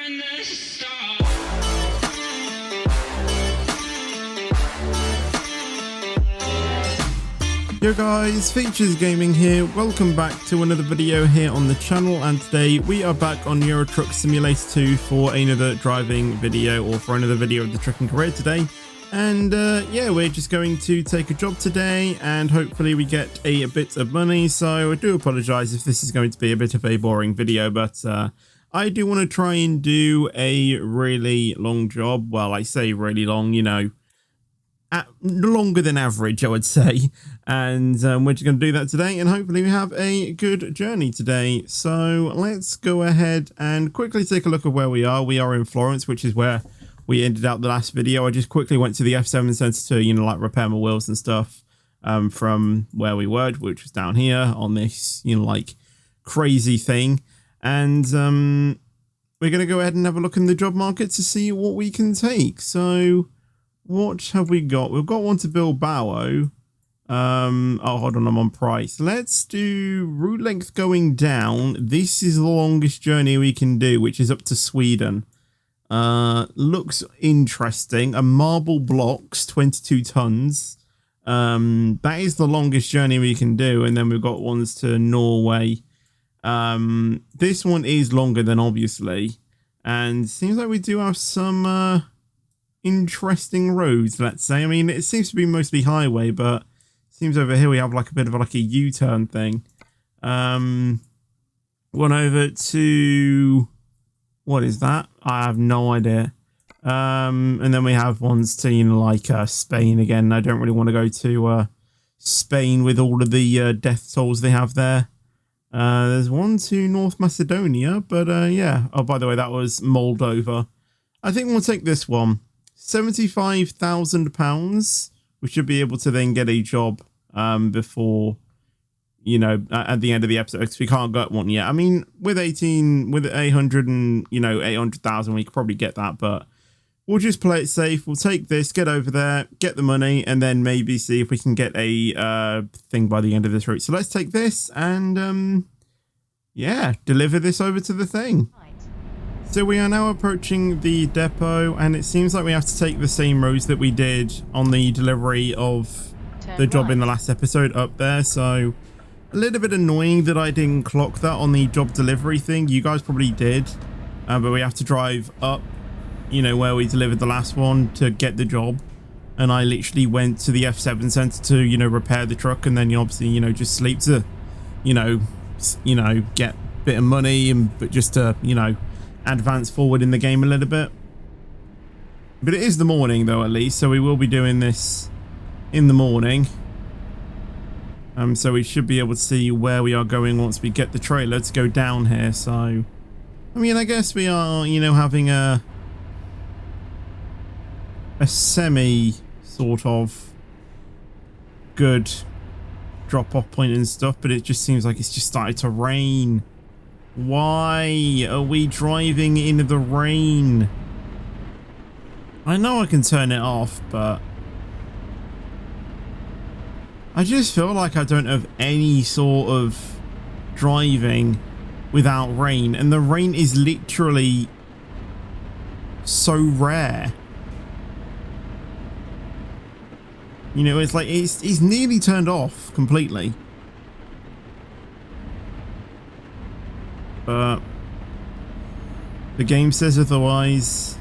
from the start. Yo guys, Features Gaming here. Welcome back to another video here on the channel, and today we are back on Euro Truck Simulator 2 for another driving video, or for another video of the trucking career today. And yeah, we're just going to take a job today and hopefully we get a bit of money. So I do apologize if this is going to be a bit of a boring video, but I do want to try and do a really long job. Well, I say really long, you know, longer than average, I would say. And we're just going to do that today, and hopefully we have a good journey today. So let's go ahead and quickly take a look at where we are. We are in Florence, which is where we ended out the last video. I just quickly went to the F7 Center to, you know, like repair my wheels and stuff from where we were, which was down here on this, you know, like crazy thing. And we're going to go ahead and have a look in the job market to see what we can take. So what have we got? We've got one to Bilbao. Oh, hold on, I'm on price. Let's do route length going down. This is the longest journey we can do, which is up to Sweden. Looks interesting. A marble blocks, 22 tons. That is the longest journey we can do. And then we've got ones to Norway. This one is longer than obviously. And seems like we do have some interesting roads, let's say. I mean, it seems to be mostly highway, but it seems over here we have like a bit of like a U-turn thing. One over to, what is that? I have no idea. And then we have ones to, you know, like Spain again. I don't really want to go to Spain with all of the death tolls they have there. There's one to North Macedonia, but yeah. Oh, by the way, that was Moldova. I think we'll take this one. £75,000. We should be able to then get a job before, you know, at the end of the episode, because we can't get one yet. I mean, with 800 and, you know, 800,000, we could probably get that, but we'll just play it safe. We'll take this, get over there, get the money, and then maybe see if we can get a thing by the end of this route. So let's take this and yeah, deliver this over to the thing. So we are now approaching the depot, and it seems like we have to take the same roads that we did on the delivery of the job in the last episode up there. So a little bit annoying that I didn't clock that on the job delivery thing. You guys probably did, but we have to drive up, you know, where we delivered the last one to get the job. And I literally went to the F7 Center to, you know, repair the truck, and then you obviously, you know, just sleep to, you know, get a bit of money, but just to, you know, advance forward in the game a little bit. But it is the morning though, at least, so we will be doing this in the morning. So we should be able to see where we are going once we get the trailer to go down here. So I mean, I guess we are, you know, having a semi sort of good drop off point and stuff, but it just seems like it's just started to rain. Why are we driving in the rain? I know I can turn it off, but I just feel like I don't have any sort of driving without rain, and the rain is literally so rare. You know, it's like it's nearly turned off completely. But the game says otherwise.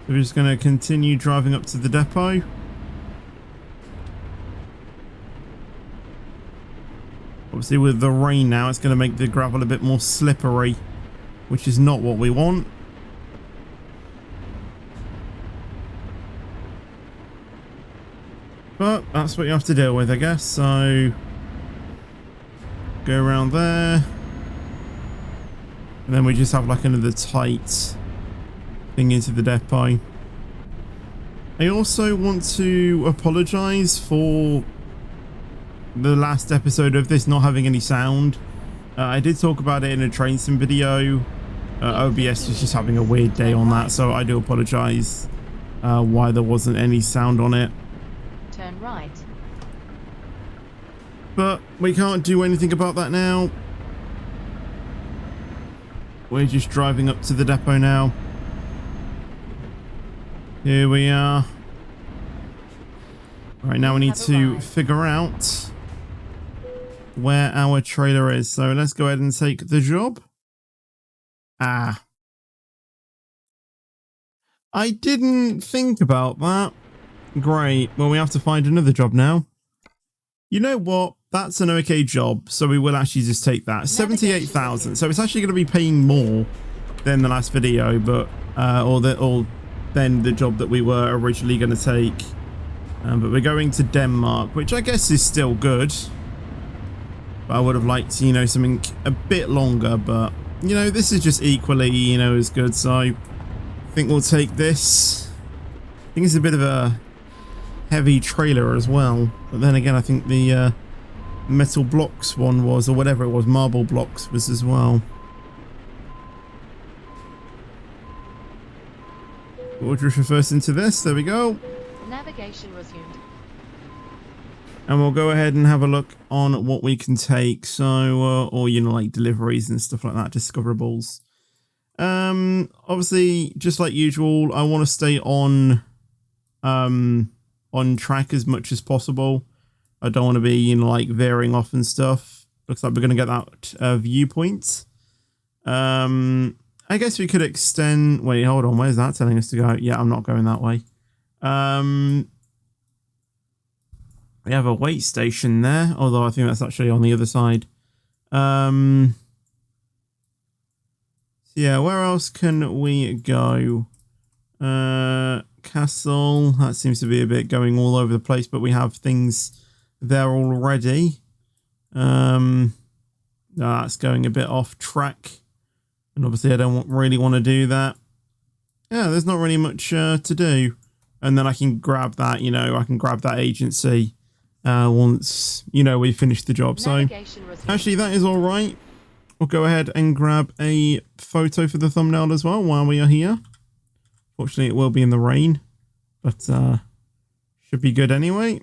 So we're just going to continue driving up to the depot. Obviously with the rain now, it's going to make the gravel a bit more slippery, which is not what we want. But that's what you have to deal with, I guess. So go around there, and then we just have like another tight thing into the depot. I also want to apologize for the last episode of this not having any sound. I did talk about it in a train sim video. OBS was just having a weird day on that, so I do apologize why there wasn't any sound on it. Turn right. But we can't do anything about that now. We're just driving up to the depot now. Here we are. Right, now we need to figure out where our trailer is. So let's go ahead and take the job. Ah. I didn't think about that. Great. Well, we have to find another job now. You know what? That's an okay job. So we will actually just take that. 78,000. So it's actually going to be paying more than the last video, but or then the job that we were originally going to take. But we're going to Denmark, which I guess is still good. But I would have liked, you know, something a bit longer, but you know, this is just equally, you know, as good. So I think we'll take this. I think it's a bit of a heavy trailer as well. But then again, I think the metal blocks one was, or whatever it was, marble blocks was as well. We'll just reverse into this. There we go. Navigation resumed. And we'll go ahead and have a look on what we can take. So, or, you know, like deliveries and stuff like that, discoverables. Obviously, just like usual, I want to stay on track as much as possible. I don't want to be, you know, like veering off and stuff. Looks like we're going to get that viewpoint. I guess we could extend. Wait, hold on. Where's that telling us to go? Yeah, I'm not going that way. We have a wait station there, although I think that's actually on the other side. Yeah, where else can we go? Castle, that seems to be a bit going all over the place, but we have things there already. That's going a bit off track, and obviously I don't really want to do that. Yeah, there's not really much to do. And then I can grab that, you know, I can grab that agency once, you know, we finish the job. So actually that is all right. We'll go ahead and grab a photo for the thumbnail as well while we are here. Fortunately, it will be in the rain, but should be good anyway.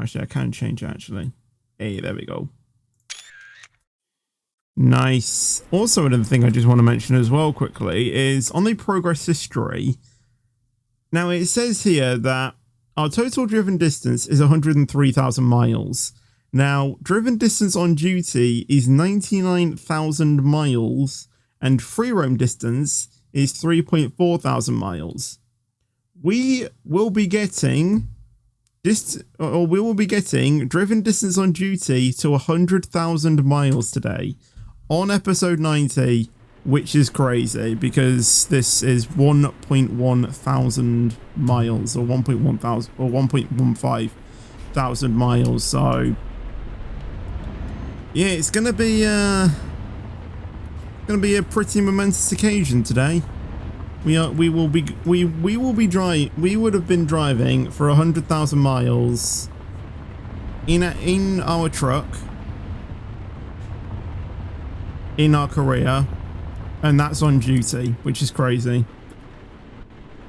Actually, I can change it, actually. Hey, there we go. Nice. Also, another thing I just want to mention as well quickly is on the progress history. Now, it says here that our total driven distance is 103,000 miles. Now, driven distance on duty is 99,000 miles, and free roam distance is 3.4 thousand miles. We will be getting driven distance on duty to 100,000 miles today on episode 90, which is crazy because this is 1.1 thousand miles, or 1.1 thousand, or 1.15 thousand miles. So yeah, it's gonna be a pretty momentous occasion today. We would have been driving for 100,000 miles in our truck in our career, and that's on duty, which is crazy.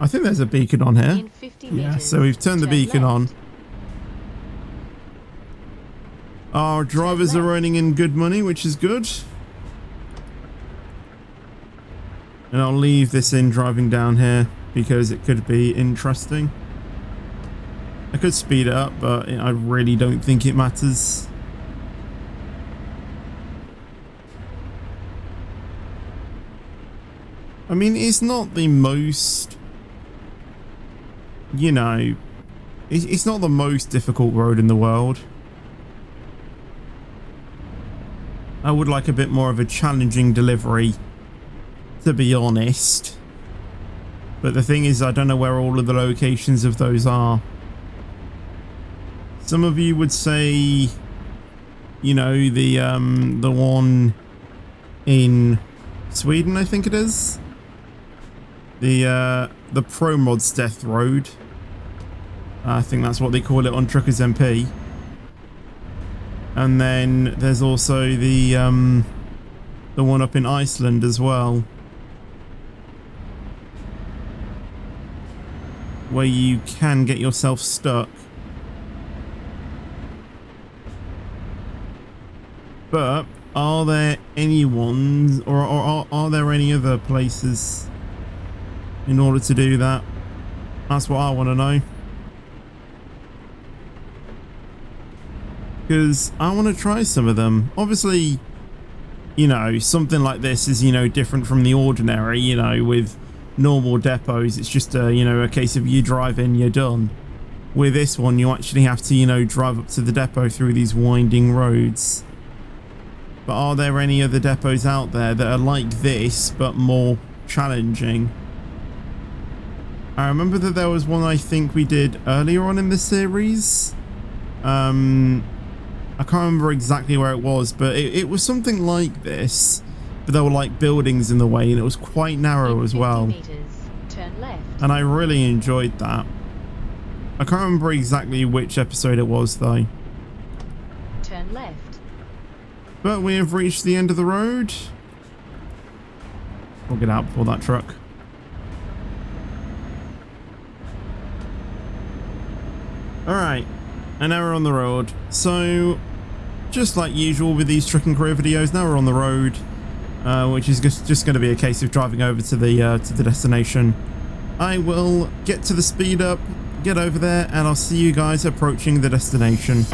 I think there's a beacon on here. Yeah, so we've turned the beacon on. Our drivers are earning in good money, which is good. And I'll leave this in driving down here because it could be interesting. I could speed it up, but I really don't think it matters. I mean, it's not the most, you know, it's not the most difficult road in the world. I would like a bit more of a challenging delivery, to be honest. But the thing is, I don't know where all of the locations of those are. Some of you would say, you know, the one in Sweden, I think it is. The Pro Mods Death Road. I think that's what they call it on Truckers MP. And then there's also the one up in Iceland as well, where you can get yourself stuck. But are there any ones, or are there any other places in order to do that? That's what I want to know. Because I want to try some of them. Obviously, you know, something like this is, you know, different from the ordinary, you know, with normal depots. It's just a, you know, a case of you drive in, you're done. With this one, you actually have to, you know, drive up to the depot through these winding roads. But are there any other depots out there that are like this, but more challenging? I remember that there was one I think we did earlier on in the series. I can't remember exactly where it was, but it was something like this. But there were like buildings in the way, and it was quite narrow as well. Meters, turn left. And I really enjoyed that. I can't remember exactly which episode it was though. Turn left. But we have reached the end of the road. We'll get out before that truck. Alright, and now we're on the road. So, just like usual with these truck and career videos, now we're on the road, which is just going to be a case of driving over to the destination. I will get to the speed up, get over there, and I'll see you guys approaching the destination.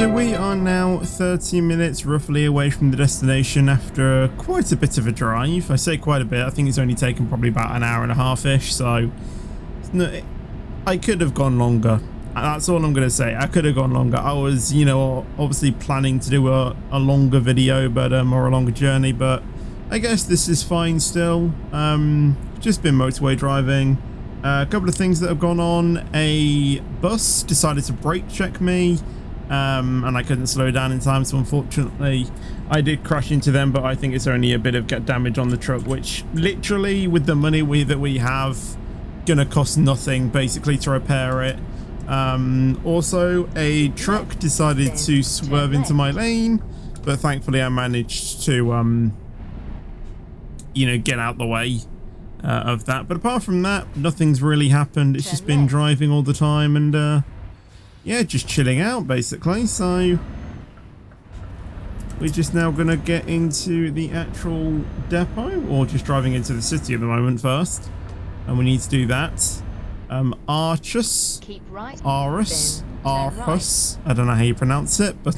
So we are now 30 minutes roughly away from the destination after quite a bit of a drive. I say quite a bit, I think it's only taken probably about an hour and a half-ish, so I could have gone longer. That's all I'm going to say. I could have gone longer. I was, you know, obviously planning to do a longer video, but or a longer journey, but I guess this is fine still. Just been motorway driving. A couple of things that have gone on. A bus decided to brake check me. And I couldn't slow down in time, so unfortunately I did crash into them, but I think it's only a bit of damage on the truck, which literally with the money that we have gonna cost nothing basically to repair it. Also a truck decided to swerve into my lane, but thankfully I managed to you know, get out the way of that. But apart from that, nothing's really happened. It's just been driving all the time and yeah, just chilling out basically. So we're just now gonna get into the actual depot, or just driving into the city at the moment first, and we need to do that. Archus, Arus, Arhus, I don't know how you pronounce it, but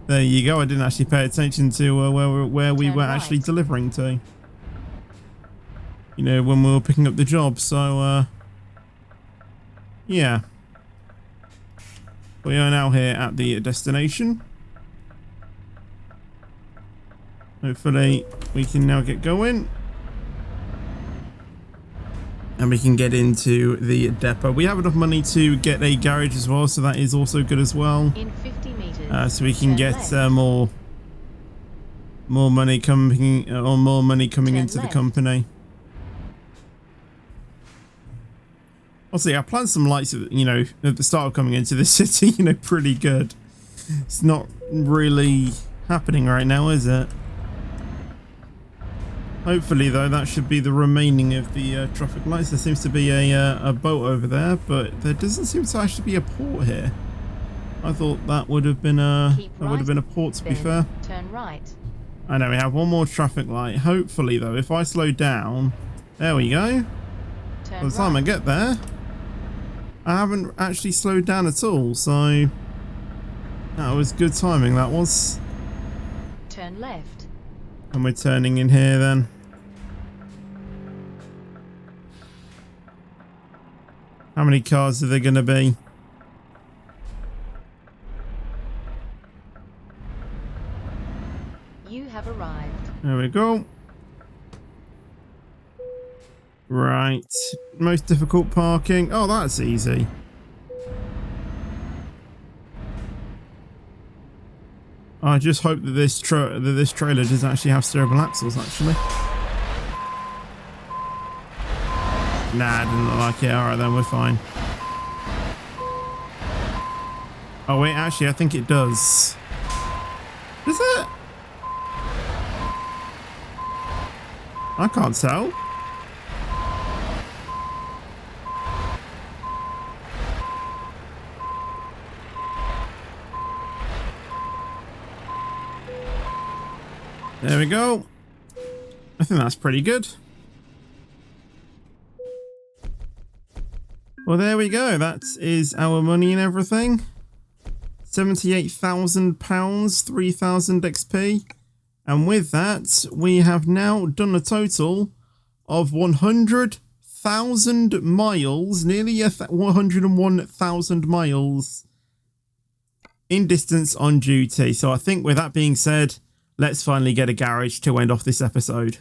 there you go. I didn't actually pay attention to where we were actually delivering to, you know, when we were picking up the job. So yeah, we are now here at the destination. Hopefully we can now get going and we can get into the depot. We have enough money to get a garage as well, so that is also good as well. In 50 meters, so we can get more money coming, or more money coming into the company. Obviously, I planned some lights, you know, at the start of coming into the city, you know, pretty good. It's not really happening right now, is it? Hopefully, though, that should be the remaining of the traffic lights. There seems to be a boat over there, but there doesn't seem to actually be a port here. I thought that would have been a port, to be fair. Turn right. I know we have one more traffic light. Hopefully, though, if I slow down, there we go. By the time I get there, I haven't actually slowed down at all, so that was good timing, that was. Turn left. And we're turning in here then. How many cars are there going to be? You have arrived. There we go. Right, most difficult parking. Oh, that's easy. I just hope that this trailer does actually have steerable axles. Actually, nah, I didn't look like it. All right, then we're fine. Oh wait, actually, I think it does. Is it? I can't tell. There we go. I think that's pretty good. Well, there we go. That is our money and everything. £78,000, 3,000 XP. And with that, we have now done a total of 100,000 miles, nearly 101,000 miles in distance on duty. So I think with that being said, let's finally get a garage to end off this episode.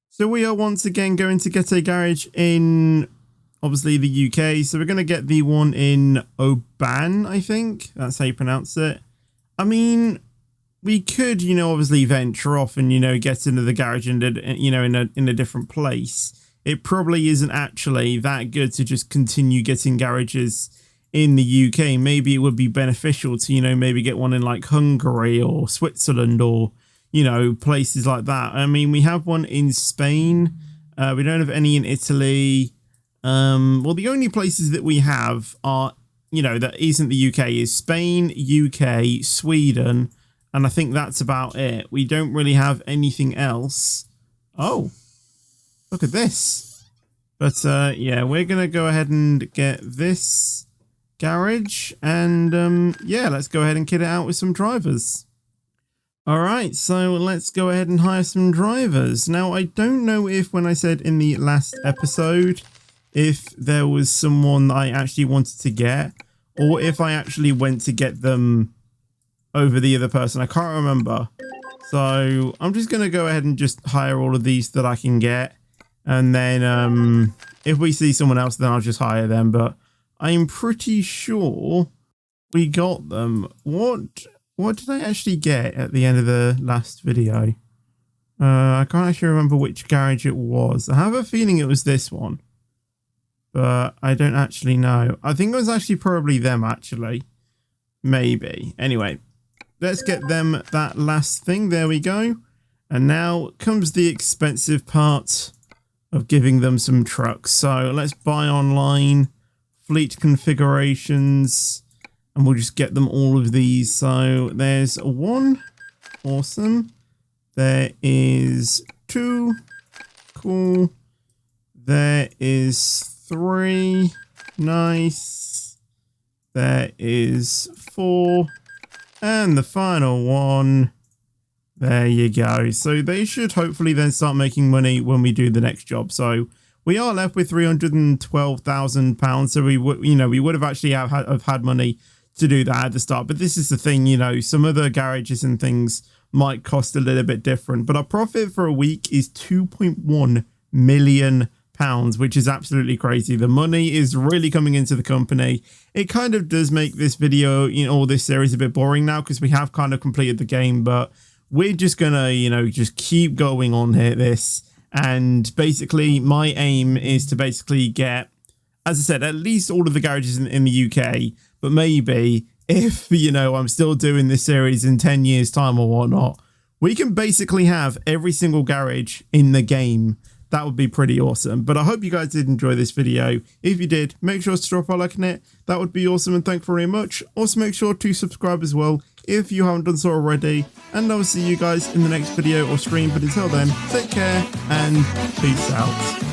So we are once again going to get a garage in, obviously, the UK. So we're going to get the one in Oban, I think. That's how you pronounce it. I mean, we could, you know, obviously venture off and, you know, get into the garage in, you know, in a different place. It probably isn't actually that good to just continue getting garages in the UK. Maybe it would be beneficial to, you know, maybe get one in like Hungary or Switzerland or, you know, places like that. I mean, we have one in Spain. We don't have any in Italy. Well, the only places that we have are, you know, that isn't the UK is Spain, UK, Sweden, and I think that's about it. We don't really have anything else. Oh, look at this. But yeah, we're going to go ahead and get this garage, and yeah, let's go ahead and kit it out with some drivers. All right, so let's go ahead and hire some drivers. Now, I don't know if when I said in the last episode if there was someone that I actually wanted to get, or if I actually went to get them over the other person. I can't remember. So I'm just going to go ahead and just hire all of these that I can get. And then if we see someone else, then I'll just hire them. But I'm pretty sure we got them. What did I actually get at the end of the last video? I can't actually remember which garage it was. I have a feeling it was this one, but I don't actually know. I think it was actually probably them, actually. Maybe. Anyway, let's get them that last thing. There we go. And now comes the expensive part of giving them some trucks. So let's buy online, fleet configurations, and we'll just get them all of these. So there's one. Awesome. There is two. Cool. There is three. Nice. There is four. And the final one. There you go. So they should hopefully then start making money when we do the next job. So we are left with £312,000. So we would, we would have actually have had money to do that at the start. But this is the thing, some other garages and things might cost a little bit different. But our profit for a week is £2.1 million, which is absolutely crazy. The money is really coming into the company. It kind of does make this video, or this series a bit boring now because we have kind of completed the game. But we're just gonna, just keep going on here, this. And basically my aim is to basically get, as I said, at least all of the garages in the UK. But maybe if, I'm still doing this series in 10 years time or whatnot, we can basically have every single garage in the game. That would be pretty awesome. But I hope you guys did enjoy this video. If you did, make sure to drop a like on it. That would be awesome, and thank you very much. Also, make sure to subscribe as well if you haven't done so already. And I will see you guys in the next video or stream. But until then, take care and peace out.